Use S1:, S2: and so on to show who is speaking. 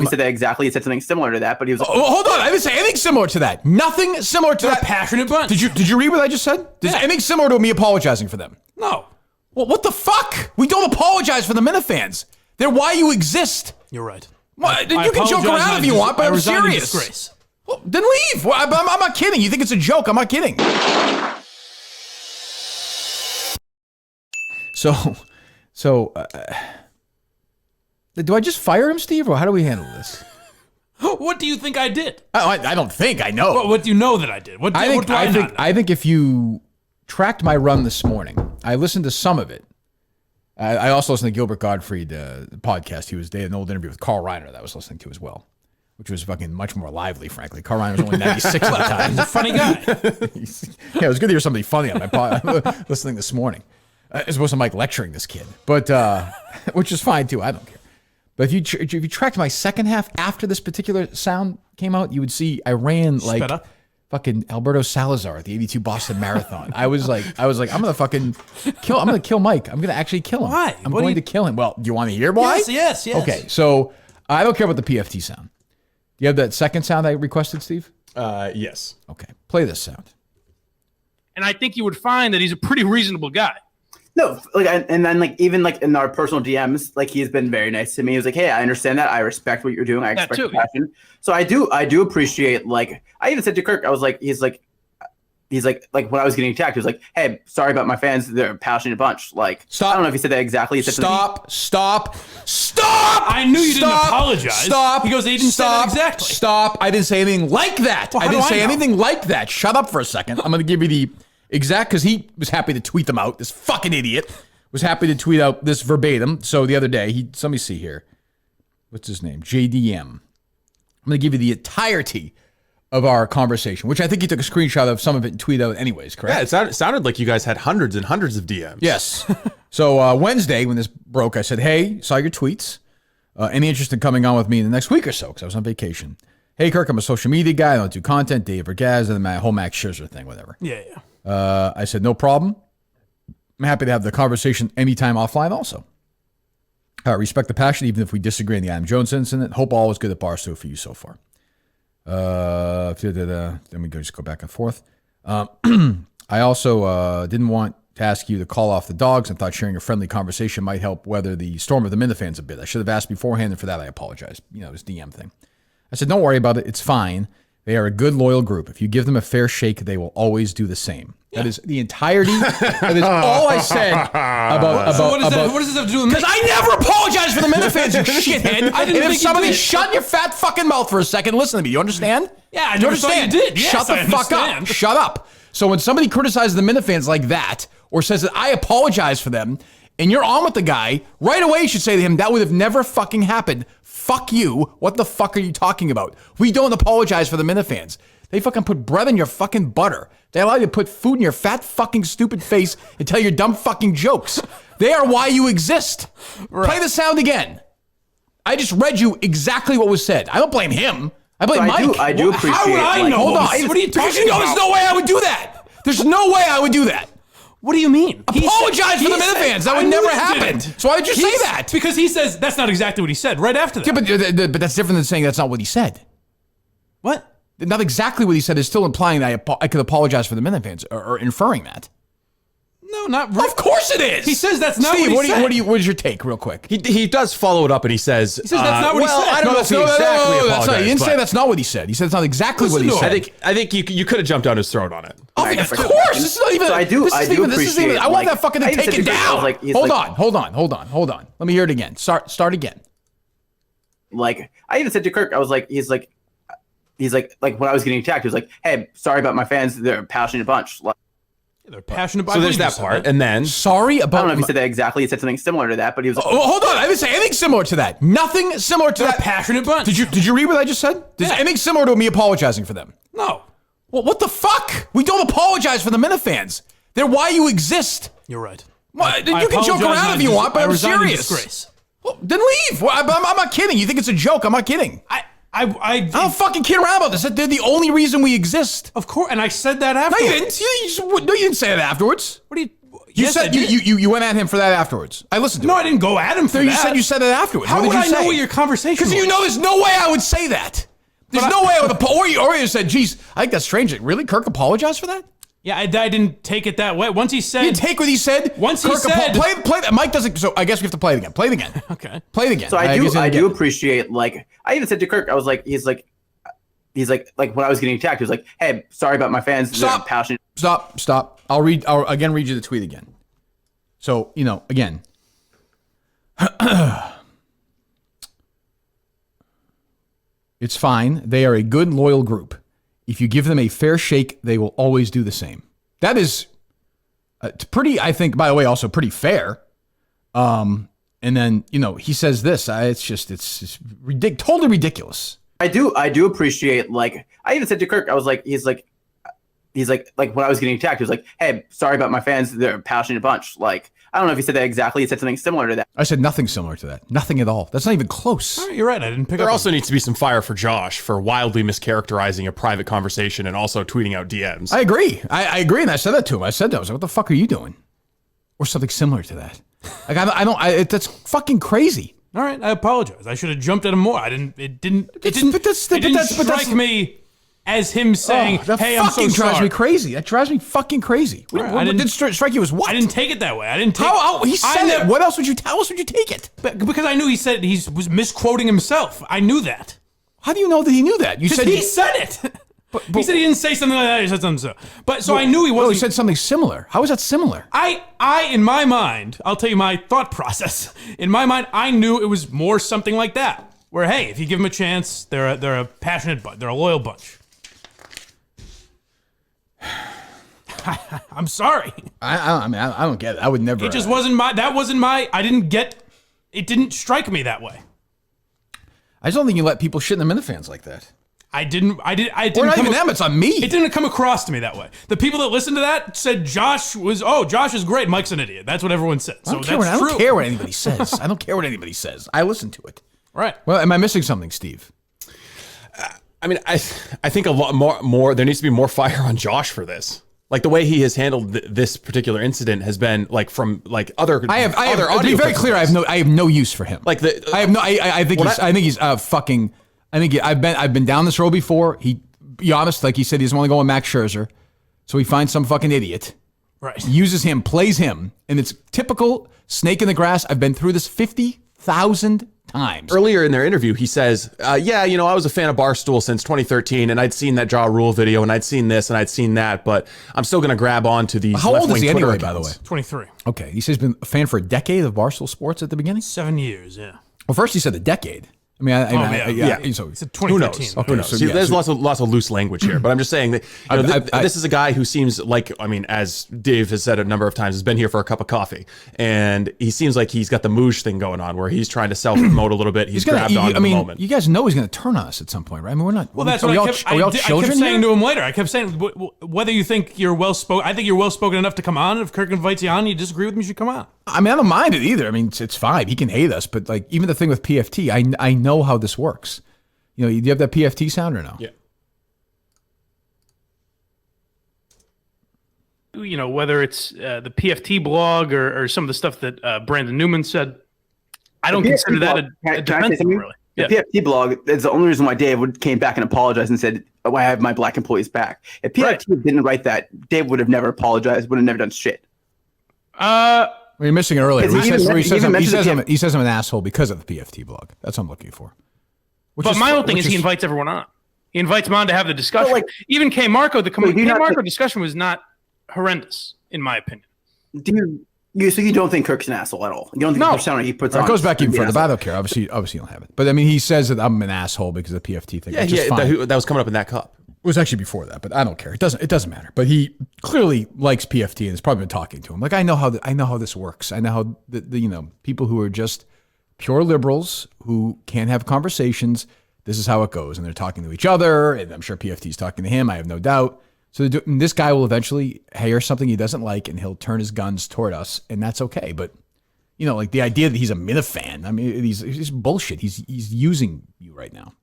S1: if he said that exactly. He said something similar to that, but he was like,
S2: oh, hold on. I didn't say anything similar to that. Nothing similar to that.
S3: Passionate bunch.
S2: Did you read what I just said? Is anything similar to me apologizing for them?
S3: No.
S2: Well, what the fuck? We don't apologize for the Minifans. They're why you exist.
S3: You're right.
S2: Well, you can joke around if you want, but I'm serious.
S3: Disgrace.
S2: Well, then leave. Well, I'm not kidding. You think it's a joke? I'm not kidding. So, do I just fire him, Steve, or how do we handle this?
S3: What do you think I did?
S2: I don't think I know.
S3: What do you know that I did?
S2: I think if you tracked my run this morning, I listened to some of it. I also listened to Gilbert Gottfried podcast. They had an old interview with Carl Reiner that I was listening to as well, which was fucking much more lively, frankly. Carl Reiner was only 96 at the time.
S3: He's a funny guy.
S2: Yeah, it was good to hear somebody funny on my pod listening this morning. As opposed to Mike lecturing this kid, but which is fine too. I don't care. But if you tracked my second half after this particular sound came out, you would see I ran like fucking Alberto Salazar at the 82 Boston Marathon. I was like, I'm gonna fucking kill. I'm gonna kill Mike. I'm gonna actually kill him.
S3: Why?
S2: I'm going to kill him. Well, do you want to hear why?
S3: Yes.
S2: Okay, so I don't care about the PFT sound. Do you have that second sound I requested, Steve?
S4: Yes.
S2: Okay, play this sound.
S5: And I think you would find that he's a pretty reasonable guy.
S1: no, like, and then like even like in our personal DMs, like he's been very nice to me. He was like, hey, I understand that. I respect what you're doing. I expect your passion. So I do appreciate, like, I even said to Kirk, I was like, he's like when I was getting attacked, he was like, hey, sorry about my fans. They're a passionate bunch. Like,
S2: stop.
S1: I don't know if he said that exactly. He said
S2: stop.
S3: I knew you didn't apologize.
S2: Stop.
S3: He goes, he didn't say that exactly.
S2: Stop. I didn't say anything like that.
S3: Well,
S2: I didn't say anything like that. Shut up for a second. I'm going to give you the exact, because he was happy to tweet them out. This fucking idiot was happy to tweet out this verbatim. So the other day, let me see here. What's his name? JDM. I'm going to give you the entirety of our conversation, which I think he took a screenshot of some of it and tweeted out anyways, correct?
S4: Yeah, it sounded like you guys had hundreds and hundreds of DMs.
S2: Yes. So Wednesday, when this broke, I said, hey, saw your tweets. Any interest in coming on with me in the next week or so? Because I was on vacation. Hey, Kirk, I'm a social media guy. I don't do content. Dave or Gaz, and my whole Max Scherzer thing, whatever.
S3: Yeah.
S2: I said, no problem. I'm happy to have the conversation anytime offline also. Respect the passion, even if we disagree on the Adam Jones incident. Hope all is good at Barstool for you so far. Then we just go back and forth. I also didn't want to ask you to call off the dogs and thought sharing a friendly conversation might help weather the storm of the Minifans a bit. I should have asked beforehand, and for that I apologize. This DM thing. I said, don't worry about it. It's fine. They are a good, loyal group. If you give them a fair shake, they will always do the same. Yeah. That is the entirety. That is all I said about.
S3: So what does this have to do with me?
S2: Because I never apologize for the Minifans, you shithead.
S3: I didn't think
S2: somebody shut your fat fucking mouth for a second, listen to me. You understand?
S3: Yeah, I never thought you did. Yes,
S2: Shut the fuck up. Shut up. So when somebody criticizes the Minifans like that, or says that I apologize for them, and you're on with the guy, right away you should say to him, that would have never fucking happened. Fuck you. What the fuck are you talking about? We don't apologize for the Minifans. They fucking put bread in your fucking butter. They allow you to put food in your fat fucking stupid face and tell your dumb fucking jokes. They are why you exist. Right. Play the sound again. I just read you exactly what was said. I don't blame him. I blame Mike.
S1: I do appreciate.
S3: How would I know?
S2: Hold on.
S3: What are you talking about?
S2: There's no way I would do that. There's no way I would do that.
S3: What do you mean?
S2: Apologize for the Minifans. That would never happen. So why would you say that?
S3: Because he says that's not exactly what he said right after that.
S2: Yeah, but that's different than saying that's not what he said.
S3: What?
S2: Not exactly what he said is still implying that I could apologize for the Minifans, or inferring that.
S3: No, not really.
S2: Of course it is.
S3: He says that's not
S2: Steve,
S3: what he said.
S2: what is your take, real quick?
S4: He does follow it up, and he says
S3: that's not what he said.
S4: I don't know if he exactly apologized.
S2: He didn't say that's not what he said. He said it's not exactly what he said.
S4: I think you could have jumped down his throat on it.
S2: Of course. This is not even.
S1: So I do appreciate.
S2: I want that fucking to take it down. Hold on. Let me hear it again. Start again.
S1: Like, I even said to Kirk, I was like, he's like when I was getting attacked, he was like, hey, sorry about my fans. They're a passionate bunch. Like,
S3: they're passionate about.
S4: So there's that part, and then
S2: sorry about.
S1: I don't know if he said that exactly. He said something similar to that, but he was like,
S2: hold on. I didn't say anything similar to that. Nothing similar to that.
S3: Passionate bunch.
S2: Did you read what I just said? Is anything similar to me apologizing for them?
S3: No.
S2: Well, what the fuck? We don't apologize for the Minifans. They're why you exist.
S3: You're right.
S2: Well, you can joke around if you want, but I'm serious.
S3: Disgrace.
S2: Well, then leave. Well, I'm not kidding. You think it's a joke? I'm not kidding. I don't fucking kid around about this. They're the only reason we exist.
S3: Of course, and I said that afterwards.
S2: No, you didn't. You didn't say it afterwards.
S3: What do you?
S2: You
S5: Yes,
S2: said
S5: I did.
S2: you went at him for that afterwards. I listened to it.
S5: No, I didn't go at him for
S2: No,
S5: that.
S2: you said that afterwards.
S5: How
S2: what did
S5: would
S2: you
S5: I
S2: say?
S5: know what your conversation was?
S2: Because you know there's no way I would say that. There's no way I would. Or you said, geez, I think that's strange. Really? Kirk apologized for that?
S5: Yeah, I didn't take it that way. Once he said...
S2: You didn't take what he said?
S5: Once he
S2: Kirk
S5: said...
S2: Play that. Mike doesn't... So I guess we have to play it again. Play it again.
S5: Okay.
S2: Play it again.
S1: So I do appreciate, like, I even said to Kirk, I was like, he's like when I was getting attacked, he was like, hey, sorry about my fans.
S2: Stop.
S1: Passionate.
S2: Stop. I'll again read you the tweet again. So, again. It's fine. They are a good, loyal group. If you give them a fair shake, they will always do the same. That is pretty, I think, by the way, also pretty fair. And then, he says this. It's totally ridiculous.
S1: I do appreciate, like, I even said to Kirk, I was like, he's like when I was getting attacked, he was like, hey, sorry about my fans. They're a passionate bunch. Like, I don't know if he said that exactly. He said something similar to that.
S2: I said nothing similar to that. Nothing at all. That's not even close.
S5: All right, you're right. I didn't pick up.
S4: There also needs to be some fire for Josh for wildly mischaracterizing a private conversation and also tweeting out DMs.
S2: I agree. I agree, and I said that to him. I said that. I was like, what the fuck are you doing? Or something similar to that. Like, that's fucking crazy.
S5: All right, I apologize. I should have jumped at him more. It didn't strike me as him saying, "Hey, I'm so sorry."
S2: That drives me crazy. That drives me fucking crazy.
S5: Right,
S2: what didn't strike you as what?
S5: I didn't take it that way. I didn't take.
S2: He said it. What else would you tell us? Would you take it?
S5: Because I knew he said he was misquoting himself. I knew that.
S2: How do you know that he knew that? You said
S5: he said it. He said he didn't say something like that. He said something so. But so I knew he wasn't.
S2: He said something similar. How is that similar?
S5: I in my mind, I'll tell you my thought process. In my mind, I knew it was more something like that. Where hey, if you give them a chance, they're a passionate bunch. They're a loyal bunch. I'm sorry.
S2: I mean, I don't get it. I would never.
S5: It just wasn't my. That wasn't my. I didn't get. It didn't strike me that way.
S2: I just don't think you let people shit in the Minifans like that.
S5: I didn't.
S2: Or not even them. It's on me.
S5: It didn't come across to me that way. The people that listened to that said Josh is great. Mike's an idiot. That's what everyone said. So that's true.
S2: I don't care what anybody says. I don't care what anybody says. I listen to it.
S5: Right.
S2: Well, am I missing something, Steve?
S4: I mean, I think a lot more. There needs to be more fire on Josh for this. Like the way he has handled this particular incident has been like from like other.
S2: I have. To be very clear, I have no use for him.
S4: Like
S2: I think he's fucking. I think I've been down this road before. Be honest, like he said, he doesn't want to go on Max Scherzer, so he finds some fucking idiot.
S5: Right.
S2: Uses him, plays him, and it's typical snake in the grass. I've been through this 50,000 times.
S4: Earlier in their interview, he says, I was a fan of Barstool since 2013, and I'd seen that Ja Rule video, and I'd seen this, and I'd seen that, but I'm still going to grab on to these
S2: How old is he
S4: Twitter
S2: anyway,
S4: accounts.
S2: by the way?
S5: 23.
S2: Okay. He says he's been a fan for a decade of Barstool Sports at the beginning?
S5: 7 years, yeah.
S2: Well, first he said a decade. I mean, so
S5: it's 2013.
S2: Okay,
S4: Who knows?
S2: so,
S4: See,
S2: yeah,
S4: there's lots of loose language here, but I'm just saying that this is a guy who seems like, I mean, as Dave has said a number of times, has been here for a cup of coffee, and he seems like he's got the moosh thing going on, where he's trying to self-promote a little bit. He's grabbed on the moment.
S2: You guys know he's going to turn on us at some point, right? I mean, we're not.
S5: Well, that's
S2: are
S5: what
S2: we all children
S5: I kept saying
S2: here?
S5: to him later. I kept saying, whether you think you're well-spoken, I think you're well-spoken enough to come on. If Kirk invites you on, you disagree with me, you should come on.
S2: I mean, I don't mind it either. I mean, it's fine. He can hate us, but like even the thing with PFT, I know how this works. Do you have that PFT sound or no?
S4: Yeah.
S5: Whether it's the PFT blog or some of the stuff that Brandon Newman said, I don't consider that a defensive, really.
S1: The PFT blog is the only reason why Dave came back and apologized and said, I have my black employees back. If PFT didn't write that, Dave would have never apologized, would have never done shit.
S2: You're missing it earlier. He says I'm an asshole because of the PFT blog. That's what I'm looking for.
S5: But my whole thing is he invites everyone on. He invites them on to have the discussion. Even K. Marco, the K. Marco discussion was not horrendous, in my opinion.
S1: So you don't think Kirk's an asshole at all? You don't think the persona he puts on?
S2: It goes back even further, but I don't care. Obviously, you don't have it. But I mean, he says that I'm an asshole because of the PFT thing.
S4: Yeah, that was coming up in that cup.
S2: It was actually before that, but I don't care. It doesn't matter. But he clearly likes PFT and has probably been talking to him. Like I know how this works. I know how the people who are just pure liberals who can't have conversations. This is how it goes, and they're talking to each other, and I'm sure PFT's talking to him. I have no doubt. So this guy will eventually hear something he doesn't like, and he'll turn his guns toward us, and that's okay. But like the idea that he's a Minifan, I mean, he's bullshit. He's using you right now.